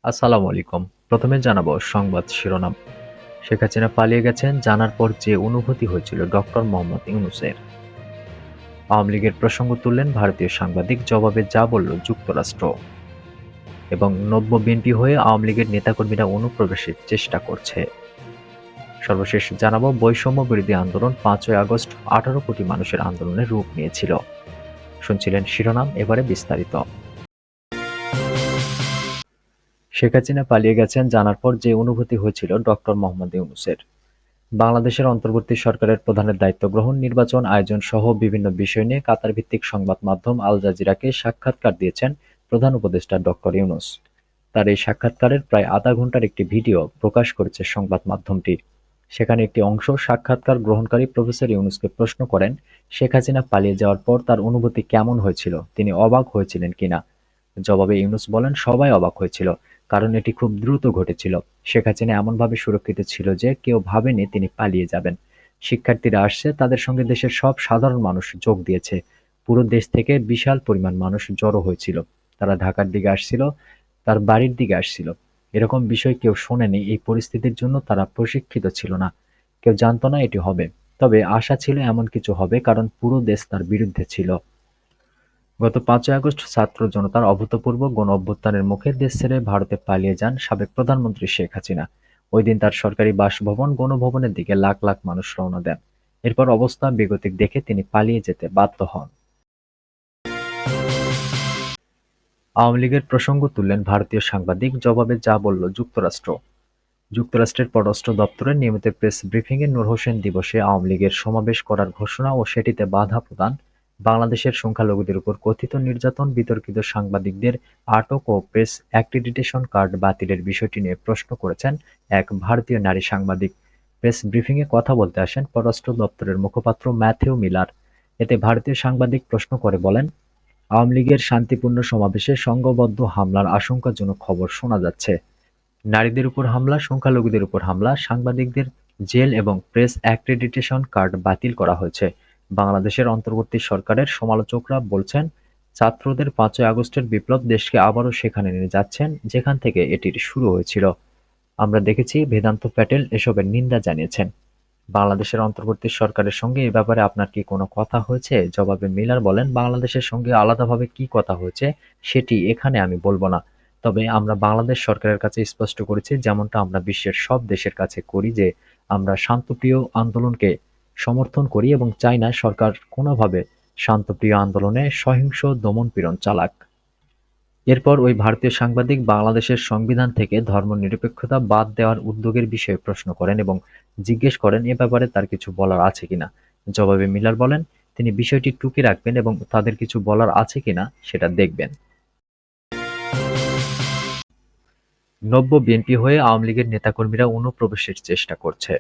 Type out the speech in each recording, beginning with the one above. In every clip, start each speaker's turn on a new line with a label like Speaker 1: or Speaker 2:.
Speaker 1: আসসালামু আলাইকুম। প্রথমে জানাবো সংবাদ শিরোনাম। শেখ হাসিনা পালিয়ে গেছেন জানার পর যে অনুভূতি হয়েছিল ডক্টর মোহাম্মদ ইউনূসের। আওয়ামী লীগের প্রসঙ্গ তুললেন ভারতীয় সাংবাদিক, জবাবে যা বলল যুক্তরাষ্ট্র। এবং নব্য বিএনপি হয়ে আওয়ামী লীগের নেতাকর্মীরা অনুপ্রবেশের চেষ্টা করছে। সর্বশেষ জানাবো বৈষম্য বিরোধী আন্দোলন ৫ই আগস্ট ১৮ কোটি মানুষের আন্দোলনে রূপ নিয়েছিল। শুনছিলেন শিরোনাম, এবারে বিস্তারিত। শেখ হাসিনা পালিয়ে গেছেন জানার পর যে অনুভূতি হয়েছিল ডক্টর মোহাম্মদ ইউনূসের। বাংলাদেশের অন্তর্বর্তী সরকারের প্রধানের দায়িত্ব গ্রহণ, নির্বাচন আয়োজন সহ বিভিন্ন বিষয় নিয়ে কাতার ভিত্তিক সংবাদ মাধ্যম আল জাজিরাকে সাক্ষাৎকার দিয়েছেন প্রধান উপদেষ্টা ডক্টর ইউনূস। তার এই সাক্ষাৎকারের প্রায় আধা ঘন্টার একটি ভিডিও প্রকাশ করেছে সংবাদ মাধ্যমটি। সেখানে একটি অংশ সাক্ষাৎকার গ্রহণকারী প্রফেসর ইউনূসকে প্রশ্ন করেন, শেখ হাসিনা পালিয়ে যাওয়ার পর তার অনুভূতি কেমন হয়েছিল, তিনি অবাক হয়েছিলেন কিনা। জবাবে ইউনূস বলেন, সবাই অবাক হয়েছিল, কারণ এটি খুব দ্রুত ঘটেছিল। শেখ হাসিনা এমনভাবে সুরক্ষিত ছিল যে কেউ ভাবেনি তিনি পালিয়ে যাবেন। শিক্ষার্থীরা আসছে, তাদের সঙ্গে দেশের সব সাধারণ মানুষ যোগ দিয়েছে। পুরো দেশ থেকে বিশাল পরিমাণ মানুষ জড়ো হয়েছিল। তারা ঢাকার দিকে আসছিল, তার বাড়ির দিকে আসছিল। এরকম বিষয় কেউ শোনেনি। এই পরিস্থিতির জন্য তারা প্রশিক্ষিত ছিল না। কেউ জানতো না এটি হবে। তবে আশা ছিল এমন কিছু হবে, কারণ পুরো দেশ তার বিরুদ্ধে ছিল। গত ৫ই আগস্ট ছাত্র জনতার অভূতপূর্ব গণ-অভ্যুত্থানের মুখে দেশ ছেড়ে ভারতে পালিয়ে যান সাবেক প্রধানমন্ত্রী শেখ হাসিনা। ওই দিন তার সরকারি বাসভবন গণভবনের দিকে লাখ লাখ মানুষ রওনা দেন। এরপর অবস্থা বেগতিক দেখে তিনি পালিয়ে যেতে বাধ্য হন। আওয়ামী লীগের প্রসঙ্গ তুললেন ভারতীয় সাংবাদিক, জবাবে যা বলল যুক্তরাষ্ট্র। যুক্তরাষ্ট্রের পররাষ্ট্র দপ্তরের নিয়মিত প্রেস ব্রিফিংয়ে নূর হোসেন দিবসে আওয়ামী লীগের সমাবেশ করার ঘোষণা ও সেটিতে বাধা প্রদান, বাংলাদেশের সংখ্যালঘুদের উপর কথিত নির্যাতন, বিতর্কিত সাংবাদিকদের আটক ও প্রেস অ্যাক্রিডিটেশন কার্ড বাতিলের বিষয়টি নিয়ে প্রশ্ন করেছেন এক ভারতীয় নারী সাংবাদিক। প্রেস ব্রিফিংয়ে কথা বলতে আসেন পররাষ্ট্র দপ্তরের মুখপাত্র ম্যাথিউ মিলার। এতে ভারতীয় সাংবাদিক প্রশ্ন করে বলেন, আওয়ামী লীগের শান্তিপূর্ণ সমাবেশে সংঘবদ্ধ হামলার আশঙ্কাজনক খবর শোনা যাচ্ছে। নারীদের উপর হামলা, সংখ্যালঘুদের উপর হামলা, সাংবাদিকদের জেল এবং প্রেস অ্যাক্রেডিটেশন কার্ড বাতিল করা হয়েছে। বাংলাদেশের অন্তর্বর্তী সরকারের সমালোচকরা বলছেন, ছাত্রদের ৫ই আগস্টের বিপ্লব দেশকে আবারও সেখানে নিয়ে যাচ্ছেন যেখান থেকে এটির শুরু হয়েছিল। আমরা দেখেছি বেদান্ত প্যাটেল এসবের নিন্দা জানিয়েছেন। বাংলাদেশের অন্তর্বর্তী সরকারের সঙ্গে এ ব্যাপারে আপনার কি কোনো কথা হয়েছে? জবাবে মিলার বলেন, বাংলাদেশের সঙ্গে আলাদাভাবে কি কথা হয়েছে সেটি এখানে আমি বলব না। তবে আমরা বাংলাদেশ সরকারের কাছে স্পষ্ট করেছি, যেমনটা আমরা বিশ্বের সব দেশের কাছে করি, যে আমরা শান্তপ্রিয় আন্দোলনকে সমর্থন করি এবং চাই না সরকার কোনোভাবে শান্তপ্রিয় আন্দোলনে সহিংস দমন-পীড়ন চালাক। এরপর ওই ভারতীয় সাংবাদিক বাংলাদেশের সংবিধান থেকে ধর্মনিরপেক্ষতা বাদ দেওয়ার উদ্যোগের বিষয়ে প্রশ্ন করেন এবং জিজ্ঞেস করেন এ ব্যাপারে তার কিছু বলার আছে কিনা। জবাবে মিলার বলেন, তিনি বিষয়টি টুকে রাখবেন এবং তাদের কিছু বলার আছে কিনা সেটা দেখবেন। নব্য বিএনপি হয়ে আওয়ামী লীগের নেতাকর্মীরা অনুপ্রবেশের চেষ্টা করছে।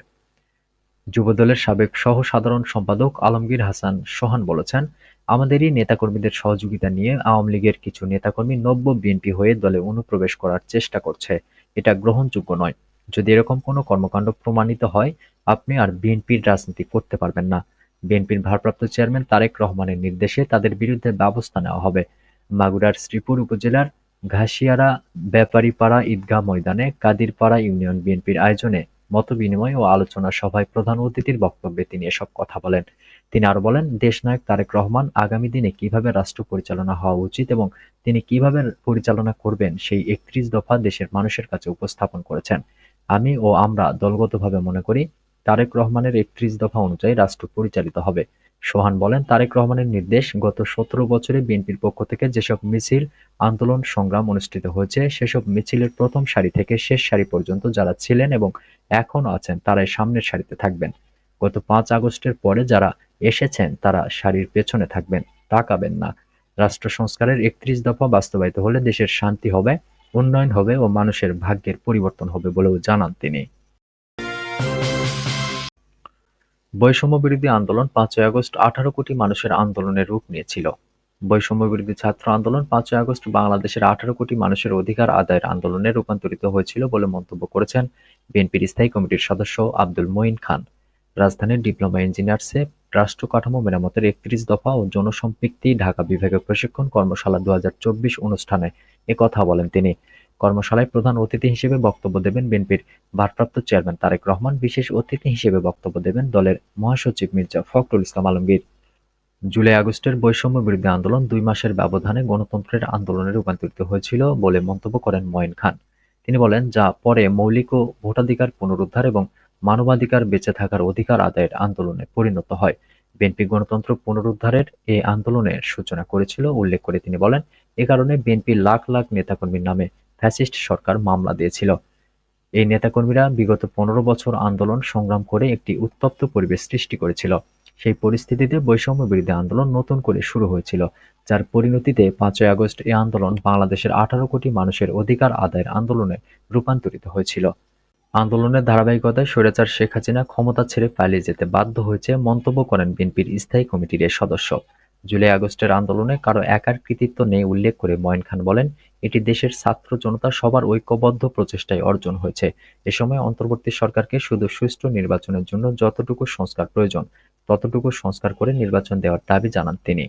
Speaker 1: যুবদলের সাবেক সহ-সাধারণ সম্পাদক আলমগীর হাসান সোহান বলেছেন, আমাদেরই নেতাকর্মীদের সহযোগিতা নিয়ে আওয়ামী লীগের কিছু নেতাকর্মী নব্য বিএনপি হয়ে দলে অনুপ্রবেশ করার চেষ্টা করছে। এটা গ্রহণযোগ্য নয়। যদি এরকম কোনো কর্মকাণ্ড প্রমাণিত হয়, আপনি আর বিএনপির রাজনীতি করতে পারবেন না। বিএনপির ভারপ্রাপ্ত চেয়ারম্যান তারেক রহমানের নির্দেশে তাদের বিরুদ্ধে ব্যবস্থা নেওয়া হবে। মাগুরার শ্রীপুর উপজেলার ঘাসিয়ারা ব্যাপারীপাড়া ঈদগাহ ময়দানে কাদিরপাড়া ইউনিয়ন বিএনপির আয়োজনে মতবিনিময় ও আলোচনা সভায় প্রধান অতিথির বক্তব্যে তিনি এসব কথা বলেন। তিনি আরো বলেন, দেশনায়ক তারেক রহমান আগামী দিনে কিভাবে রাষ্ট্র পরিচালনা হওয়া উচিত এবং তিনি কিভাবে পরিচালনা করবেন সেই ৩১ দফা দেশের মানুষের কাছে উপস্থাপন করেছেন। আমি ও আমরা দলগতভাবে মনে করি, তারেক রহমানের ৩১ দফা অনুযায়ী রাষ্ট্র পরিচালিত হবে। সোহান বলেন, তারেক রহমানের নির্দেশ, গত ১৭ বছরে বিএনপির পক্ষ থেকে যেসব মিছিল, আন্দোলন, সংগ্রাম অনুষ্ঠিত হয়েছে, সেসব মিছিলের প্রথম সারি থেকে শেষ সারি পর্যন্ত যারা ছিলেন এবং এখনো আছেন তারাই সামনের সারিতে থাকবেন। গত ৫ আগস্টের পরে যারা এসেছেন তারা সারির পেছনে থাকবেন, তাকাবেন না। রাষ্ট্র সংস্কারের ৩১ দফা বাস্তবায়িত হলে দেশের শান্তি হবে, উন্নয়ন হবে ও মানুষের ভাগ্যের পরিবর্তন হবে বলেও জানান তিনি। বৈষম্যবিরোধী আন্দোলন ৫ই আগস্ট ১৮ কোটি মানুষের আন্দোলনের রূপ নিয়েছিল। বৈষম্যবিরোধী ছাত্র আন্দোলন ৫ই আগস্ট বাংলাদেশের ১৮ কোটি মানুষের অধিকার আদায়ের আন্দোলনে রূপান্তরিত হয়েছিল বলে মন্তব্য করেছেন বিএনপির স্থায়ী কমিটির সদস্য আব্দুল মঈন খান। রাজধানীর ডিপ্লোমা ইঞ্জিনিয়ার্সে রাষ্ট্র কাঠামো মেরামতের ৩১ দফা ও জনসম্পৃক্তি ঢাকা বিভাগীয় প্রশিক্ষণ কর্মশালা ২০২৪ অনুষ্ঠানে একথা বলেন তিনি। কর্মশালায় প্রধান অতিথি হিসেবে বক্তব্য দেবেন বিএনপির ভারপ্রাপ্ত চেয়ারম্যান তারেক রহমান, বিশেষ অতিথি হিসেবে বক্তব্য দেবেন দলের মহাসচিব মির্জা ফখরুল ইসলাম আলমগীর। জুলাই-আগস্টের বৈষম্যবিরোধী আন্দোলন ২ মাসের ব্যবধানে গণতন্ত্রের আন্দোলনে রূপান্তরিত হয়েছিল বলে মন্তব্য করেন মঈন খান। তিনি বলেন, যা পরে মৌলিক ও ভোটাধিকার পুনরুদ্ধার এবং মানবাধিকার বেঁচে থাকার অধিকার আদায়ের আন্দোলনে পরিণত হয়। বিএনপি গণতন্ত্র পুনরুদ্ধারের এ আন্দোলনের সূচনা করেছিল উল্লেখ করে তিনি বলেন, এ কারণে বিএনপির লাখ লাখ নেতাকর্মীর নামে ফ্যাসিস্ট সরকার মামলা দিয়েছিল। এই নেতাকর্মীরা বিগত ১৫ বছর আন্দোলন সংগ্রাম করে একটি উত্তপ্ত পরিবেশ সৃষ্টি করেছিল। সেই পরিস্থিতিতে বৈষম্যবিরোধী আন্দোলন নতুন করে শুরু হয়েছিল, যার পরিণতিতে ৫ই আগস্ট এ আন্দোলন বাংলাদেশের ১৮ কোটি মানুষের অধিকার আদায়ের আন্দোলনে রূপান্তরিত হয়েছিল। আন্দোলনের ধারাবাহিকতায় স্বৈরাচার শেখ হাসিনা ক্ষমতা ছেড়ে পালিয়ে যেতে বাধ্য হয়েছে মন্তব্য করেন বিএনপির স্থায়ী কমিটির এ সদস্য। জুলাই-আগস্টের আন্দোলনে কারো একার কৃতিত্ব নেই উল্লেখ করে মঈন খান বলেন, এটি দেশের ছাত্র জনতা সবার ঐক্যবদ্ধ প্রচেষ্টায় অর্জন হয়েছে। এ সময় অন্তর্বর্তী সরকারকে শুধু সুষ্ঠু নির্বাচনের জন্য যতটুকু সংস্কার প্রয়োজন, ততটুকু সংস্কার করে নির্বাচন দেওয়ার দাবি জানান তিনি।